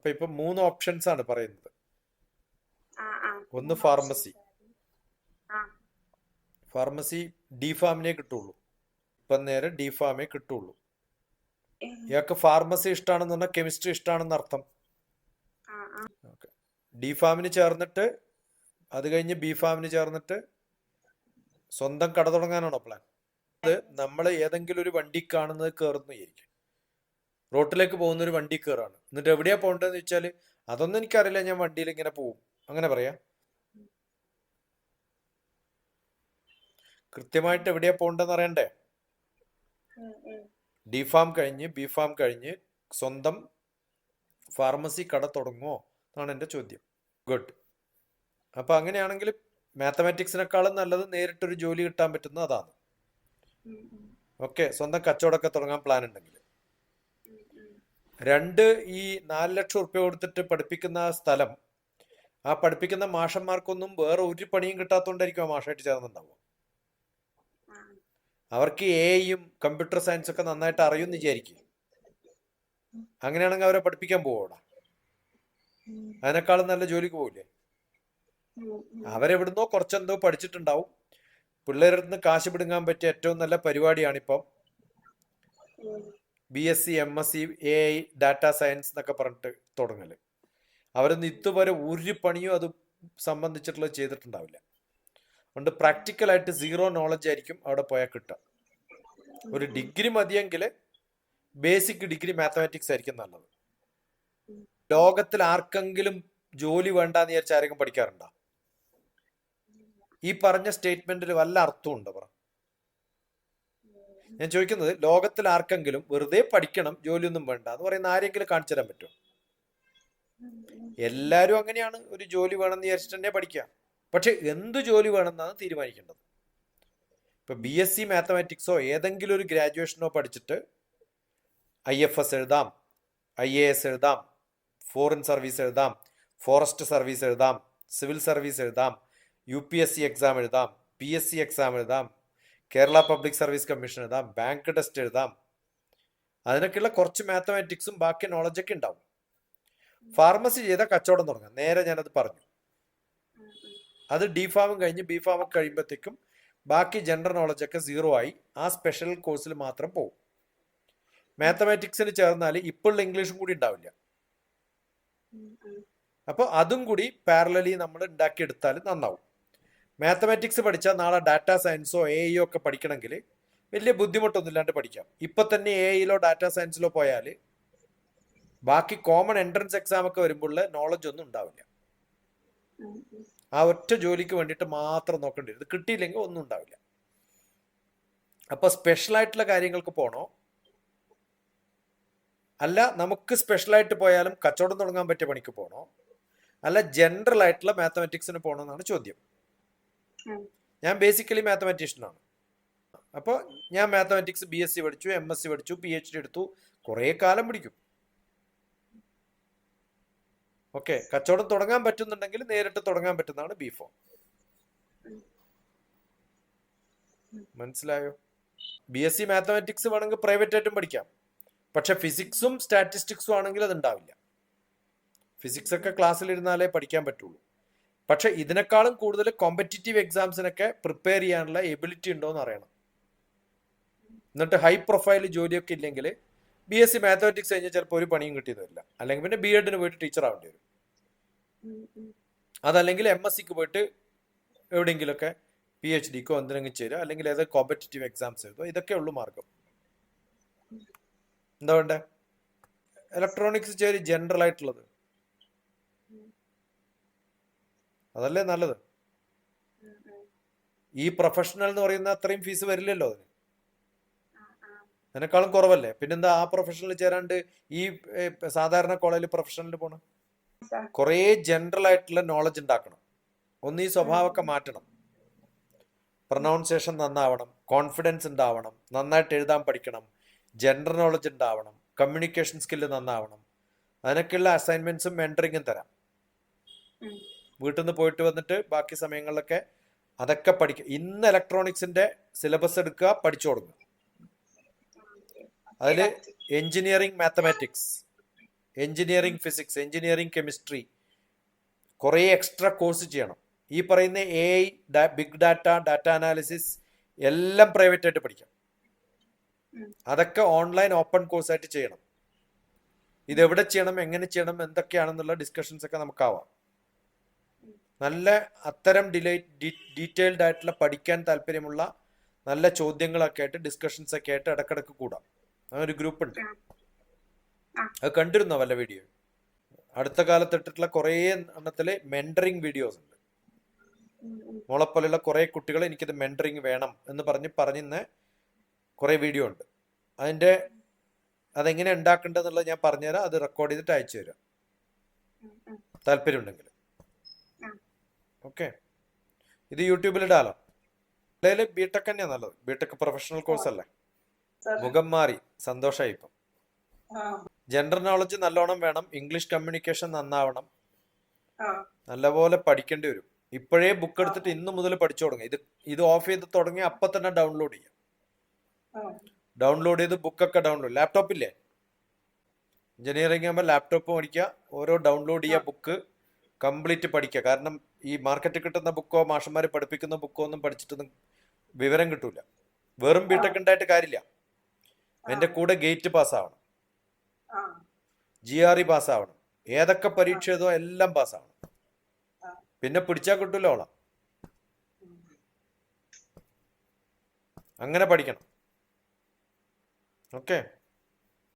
അപ്പൊ ഇപ്പൊ 3 ഓപ്ഷൻസ് ആണ് പറയുന്നത്. ആ ആ ഒന്ന് 3 ഫാർമസി. ഓപ്ഷൻസ്. ആ ഫാർമസി ഡി ഫാമിനെ കിട്ടുള്ളൂ. ഇപ്പം നേരെ ഡി ഫാമേ കിട്ടുള്ളൂ. ഉം, ഇയാൾക്ക് ഫാർമസി ഇഷ്ടമാണെന്ന് പറഞ്ഞാൽ കെമിസ്ട്രി ഇഷ്ടമാണെന്ന് അർത്ഥം. ആ ആ ഓക്കെ. ഡി ഫാമിന് ചേർന്നിട്ട് അത് കഴിഞ്ഞ് ബി ഫാമിന് ചേർന്നിട്ട് സ്വന്തം കട തുടങ്ങാനാണോ പ്ലാൻ? അത് നമ്മൾ ഏതെങ്കിലും ഒരു വണ്ടി കാണുന്നത് കയറുന്നു വിചാരിക്കും. റോട്ടിലേക്ക് പോകുന്ന ഒരു വണ്ടി കയറാണ്. എന്നിട്ട് എവിടെയാ പോകേണ്ടതെന്ന് വെച്ചാൽ അതൊന്നും എനിക്കറിയില്ല, ഞാൻ വണ്ടിയിൽ ഇങ്ങനെ പോവും, അങ്ങനെ പറയാം. കൃത്യമായിട്ട് എവിടെയാ പോകേണ്ടതെന്ന് അറിയണ്ടേ? ഉം, ഉം. ഡി ഫാം കഴിഞ്ഞ് ബി ഫാം കഴിഞ്ഞ് സ്വന്തം ഫാർമസി കട തുടങ്ങുമോ എന്നാണ് എൻ്റെ ചോദ്യം. ഗുഡ്. അപ്പൊ അങ്ങനെയാണെങ്കിൽ മാത്തമാറ്റിക്സിനെക്കാളും നല്ലത് നേരിട്ടൊരു ജോലി കിട്ടാൻ പറ്റുന്നത് അതാണ്. ഉം, ഉം, ഓക്കെ, സ്വന്തം കച്ചവടമൊക്കെ തുടങ്ങാൻ പ്ലാൻ ഉണ്ടെങ്കിൽ. ഉം, ഉം. രണ്ട്, ഈ 4 ലക്ഷം ഉറുപ്യ കൊടുത്തിട്ട് പഠിപ്പിക്കുന്ന ആ സ്ഥലം, ആ പഠിപ്പിക്കുന്ന മാഷന്മാർക്കൊന്നും വേറെ ഒരു പണിയും കിട്ടാത്തതുകൊണ്ടായിരിക്കും ആ മാഷായിട്ട് ചേർന്നുണ്ടാവുക. ആ, അവർക്ക് എയും കമ്പ്യൂട്ടർ സയൻസ് ഒക്കെ നന്നായിട്ട് അറിയുമെന്ന് വിചാരിക്കും. അങ്ങനെയാണെങ്കിൽ അവരെ പഠിപ്പിക്കാൻ പോവോടാ? ഉം, അതിനേക്കാളും നല്ല ജോലിക്ക് പോവില്ലേ? ഉം, ഉം, അവരെവിടുന്നോ കുറച്ചെന്തോ പഠിച്ചിട്ടുണ്ടാവും. പിള്ളേരുടെ നിന്ന് കാശ് പിടുങ്ങാൻ പറ്റിയ ഏറ്റവും നല്ല പരിപാടിയാണിപ്പം ഉം. BSc MSc AI data science എന്നൊക്കെ പറഞ്ഞിട്ട് തുടങ്ങല്. അവരൊന്നും ഇതുവരെ ഒരു പണിയും അത് സംബന്ധിച്ചിട്ടുള്ളത് ചെയ്തിട്ടുണ്ടാവില്ല. അതുകൊണ്ട് പ്രാക്ടിക്കലായിട്ട് സീറോ നോളജ് ആയിരിക്കും അവിടെ പോയാൽ കിട്ടുക. ഒരു ഡിഗ്രി മതിയെങ്കിൽ ബേസിക് ഡിഗ്രി മാത്തമാറ്റിക്സ് ആയിരിക്കും നല്ലത്. ലോകത്തിൽ ആർക്കെങ്കിലും ജോലി വേണ്ടാന്ന് വിചാരിച്ച ആരെങ്കിലും പഠിക്കാറുണ്ടോ? ഈ പറഞ്ഞ സ്റ്റേറ്റ്മെന്റിൽ വല്ല അർത്ഥമുണ്ടോ പറ? ഞാൻ ചോദിക്കുന്നത്, ലോകത്തിൽ ആർക്കെങ്കിലും വെറുതെ പഠിക്കണം, ജോലിയൊന്നും വേണ്ട എന്ന് പറയുന്ന ആരെങ്കിലും കാണിച്ചു തരാൻ പറ്റുമോ? എല്ലാവരും അങ്ങനെയാണ്, ഒരു ജോലി വേണമെന്ന് വിചാരിച്ചിട്ട് തന്നെ പഠിക്കുക. പക്ഷെ എന്ത് ജോലി വേണമെന്നാണ് തീരുമാനിക്കേണ്ടത്. ഇപ്പൊ BSc മാത്തമാറ്റിക്സോ ഏതെങ്കിലും ഒരു ഗ്രാജുവേഷനോ പഠിച്ചിട്ട് IFS എഴുതാം, IAS എഴുതാം, ഫോറിൻ സർവീസ് എഴുതാം, ഫോറസ്റ്റ് സർവീസ് എഴുതാം, സിവിൽ സർവീസ് എഴുതാം, UPSC എക്സാം എഴുതാം, PSC എക്സാം എഴുതാം, കേരള പബ്ലിക് സർവീസ് കമ്മീഷൻ എഴുതാം, ബാങ്ക് ടെസ്റ്റ് എഴുതാം. അതിനൊക്കെയുള്ള കുറച്ച് മാത്തമാറ്റിക്സും ബാക്കി നോളജൊക്കെ ഉണ്ടാവും. ഫാർമസി ചെയ്താൽ കച്ചവടം തുടങ്ങാം, നേരെ ഞാനത് പറഞ്ഞു. അത് ഡി ഫാമും കഴിഞ്ഞ് ബി ഫാമും കഴിയുമ്പോഴത്തേക്കും ബാക്കി ജനറൽ നോളജൊക്കെ സീറോ ആയി ആ സ്പെഷ്യൽ കോഴ്സിൽ മാത്രം പോകും. മാത്തമാറ്റിക്സിന് ചേർന്നാൽ ഇപ്പോഴുള്ള ഇംഗ്ലീഷും കൂടി ഉണ്ടാവില്ല. അപ്പോൾ അതും കൂടി പാരലലി നമ്മൾ ഉണ്ടാക്കിയെടുത്താൽ നന്നാവും. മാത്തമാറ്റിക്സ് പഠിച്ചാൽ നാളെ ഡാറ്റാ സയൻസോ AIയോ ഒക്കെ പഠിക്കണമെങ്കിൽ വലിയ ബുദ്ധിമുട്ടൊന്നും ഇല്ലാണ്ട് പഠിക്കാം. ഇപ്പൊ തന്നെ AIയിലോ ഡാറ്റാ സയൻസിലോ പോയാൽ ബാക്കി കോമൺ എൻട്രൻസ് എക്സാം ഒക്കെ വരുമ്പോൾ നോളജ് ഒന്നും ഉണ്ടാവില്ല. ആ ഒറ്റ ജോലിക്ക് വേണ്ടിയിട്ട് മാത്രം നോക്കേണ്ടി വരും. ഇത് കിട്ടിയില്ലെങ്കിൽ ഒന്നും ഉണ്ടാവില്ല. അപ്പൊ സ്പെഷ്യൽ ആയിട്ടുള്ള കാര്യങ്ങൾക്ക് പോണോ, അല്ല നമുക്ക് സ്പെഷ്യലായിട്ട് പോയാലും കച്ചവടം തുടങ്ങാൻ പറ്റിയ പണിക്ക് പോകണോ, അല്ല ജനറൽ ആയിട്ടുള്ള മാത്തമാറ്റിക്സിന് പോകണോ എന്നാണ് ചോദ്യം. ഞാൻ ബേസിക്കലി മാത്തമാറ്റീഷ്യനാണ്. അപ്പോൾ ഞാൻ മാത്തമാറ്റിക്സ് BSc പഠിച്ചു, MSc പഠിച്ചു, PhD എടുത്തു, കുറേ കാലം പിടിക്കും. ഓക്കെ, കച്ചവടം തുടങ്ങാൻ പറ്റുന്നുണ്ടെങ്കിൽ നേരിട്ട് തുടങ്ങാൻ പറ്റുന്നതാണ് B.Pharm. മനസ്സിലായോ? BSc മാത്തമാറ്റിക്സ് വേണമെങ്കിൽ പ്രൈവറ്റ് ആയിട്ടും പഠിക്കാം. പക്ഷെ ഫിസിക്സും സ്റ്റാറ്റിസ്റ്റിക്സും ആണെങ്കിൽ അത് ഉണ്ടാവില്ല. ഫിസിക്സ് ഒക്കെ ക്ലാസ്സിലിരുന്നാലേ പഠിക്കാൻ പറ്റുള്ളൂ. പക്ഷെ ഇതിനേക്കാളും കൂടുതൽ കോമ്പറ്റീറ്റീവ് എക്സാംസിനൊക്കെ പ്രിപ്പയർ ചെയ്യാനുള്ള എബിലിറ്റി ഉണ്ടോ എന്ന് അറിയണം. എന്നിട്ട് ഹൈ പ്രൊഫൈൽ ജോലിയൊക്കെ ഇല്ലെങ്കിൽ BSc മാത്തമാറ്റിക്സ് കഴിഞ്ഞാൽ ചിലപ്പോൾ ഒരു പണിയും കിട്ടിയെന്ന് വരില്ല. അല്ലെങ്കിൽ പിന്നെ B.Edന് പോയിട്ട് ടീച്ചർ ആവേണ്ടി വരും. അതല്ലെങ്കിൽ MScക്ക് പോയിട്ട് എവിടെയെങ്കിലുമൊക്കെ PhDക്കോ എന്തിനെങ്കിലും ചേരുക, അല്ലെങ്കിൽ ഏത് കോമ്പറ്റീറ്റീവ് എക്സാംസ് എഴുതോ. ഇതൊക്കെ ഉള്ളു മാർഗം. എന്താ വേണ്ടേ? ഇലക്ട്രോണിക്സ് ചേരി ജനറൽ ആയിട്ടുള്ളത്, അതല്ലേ നല്ലത്. ഈ പ്രൊഫഷണൽ എന്ന് പറയുന്ന അത്രയും ഫീസ് വരില്ലല്ലോ അതിന്, അതിനേക്കാളും കുറവല്ലേ. പിന്നെന്താ ആ പ്രൊഫഷണൽ ചേരാണ്ട് ഈ സാധാരണ കോളേജിൽ പ്രൊഫഷണലിൽ പോണം? കുറേ ജനറൽ ആയിട്ടുള്ള നോളജ് ഉണ്ടാക്കണം. ഒന്ന് ഈ സ്വഭാവമൊക്കെ മാറ്റണം. പ്രൊനൗൺസിയേഷൻ നന്നാവണം, കോൺഫിഡൻസ് ഉണ്ടാവണം, നന്നായിട്ട് എഴുതാൻ പഠിക്കണം, ജനറൽ നോളജ് ഉണ്ടാവണം, കമ്മ്യൂണിക്കേഷൻ സ്കില്ല് നന്നാവണം. അതിനൊക്കെയുള്ള അസൈൻമെന്റ്സും മെന്ററിങ്ങും തരാം. വീട്ടിൽ നിന്ന് പോയിട്ട് വന്നിട്ട് ബാക്കി സമയങ്ങളിലൊക്കെ അതൊക്കെ പഠിക്കുക. ഇന്ന് ഇലക്ട്രോണിക്സിന്റെ സിലബസ് എടുക്കുക, പഠിച്ചു തുടങ്ങുക. അതിൽ engineering mathematics, engineering physics, engineering chemistry, കുറേ എക്സ്ട്രാ കോഴ്സ് ചെയ്യണം. ഈ പറയുന്ന AI, big data, data analysis എല്ലാം പ്രൈവറ്റ് ആയിട്ട് പഠിക്കാം. അതൊക്കെ ഓൺലൈൻ ഓപ്പൺ കോഴ്സായിട്ട് ചെയ്യണം. ഇതെവിടെ ചെയ്യണം, എങ്ങനെ ചെയ്യണം, എന്തൊക്കെയാണെന്നുള്ള ഡിസ്കഷൻസ് ഒക്കെ നമുക്കാവാം. നല്ല അത്തരം ഡീറ്റെയിൽഡ് ആയിട്ടുള്ള പഠിക്കാൻ താല്പര്യമുള്ള നല്ല ചോദ്യങ്ങളൊക്കെ ആയിട്ട് ഡിസ്കഷൻസ് ഒക്കെ ആയിട്ട് ഇടക്കിടക്ക് കൂടാം. അങ്ങനെ ഒരു ഗ്രൂപ്പ് ഉണ്ട്. അത് കണ്ടിരുന്നോ വല്ല വീഡിയോ? അടുത്ത കാലത്ത് ഇട്ടിട്ടുള്ള കുറേ എണ്ണത്തില് മെന്ററിങ് വീഡിയോസ് ഉണ്ട്. മോളെപ്പോലെയുള്ള കുറേ കുട്ടികൾ എനിക്കിത് മെന്ററിങ് വേണം എന്ന് പറഞ്ഞിരുന്ന കുറേ വീഡിയോ ഉണ്ട്. അതെങ്ങനെ ഉണ്ടാക്കേണ്ടതെന്നുള്ളത് ഞാൻ പറഞ്ഞുതരാം. അത് റെക്കോർഡ് ചെയ്തിട്ട് അയച്ചു തരാം താല്പര്യമുണ്ടെങ്കിൽ. ഓക്കെ, ഇത് യൂട്യൂബിൽ ഇടാലോ. അല്ലെങ്കിൽ ബിടെക് തന്നെയാണ് നല്ലത്. ബിടെക് പ്രൊഫഷണൽ കോഴ്സ് അല്ലേ. മുഖം മാറി, സന്തോഷമായി. ഇപ്പം ജനറൽ നോളജ് നല്ലോണം വേണം. ഇംഗ്ലീഷ് കമ്മ്യൂണിക്കേഷൻ നന്നാവണം. നല്ലപോലെ പഠിക്കേണ്ടി വരും. ഇപ്പോഴേ ബുക്ക് എടുത്തിട്ട് ഇന്ന് മുതൽ പഠിച്ചു തുടങ്ങുക. ഇത് ഓഫ് ചെയ്ത് തുടങ്ങി അപ്പൊ തന്നെ ഡൗൺലോഡ് ചെയ്യാം. ഡൗൺലോഡ് ചെയ്ത് ബുക്കൊക്കെ ഡൗൺലോഡ്, ലാപ്ടോപ്പില്ലേ, എഞ്ചിനീയറിംഗ് ആകുമ്പോൾ ലാപ്ടോപ്പ് പഠിക്കുക. ഓരോ ഡൗൺലോഡ് ചെയ്യുക, ബുക്ക് കംപ്ലീറ്റ് പഠിക്കുക. കാരണം ഈ മാർക്കറ്റിൽ കിട്ടുന്ന ബുക്കോ മാഷന്മാർ പഠിപ്പിക്കുന്ന ബുക്കോ ഒന്നും പഠിച്ചിട്ടൊന്നും വിവരം കിട്ടൂല. വെറും ബിടെക് ഉണ്ടായിട്ട് കാര്യമില്ല. അതിന്റെ കൂടെ ഗേറ്റ് പാസ്സാവണം, GRE പാസ്സാവണം, ഏതൊക്കെ പരീക്ഷ ഏതോ എല്ലാം പാസ്സാവണം. പിന്നെ പിടിച്ചാൽ കിട്ടൂല ഓളാം. അങ്ങനെ പഠിക്കണം. ഓക്കെ.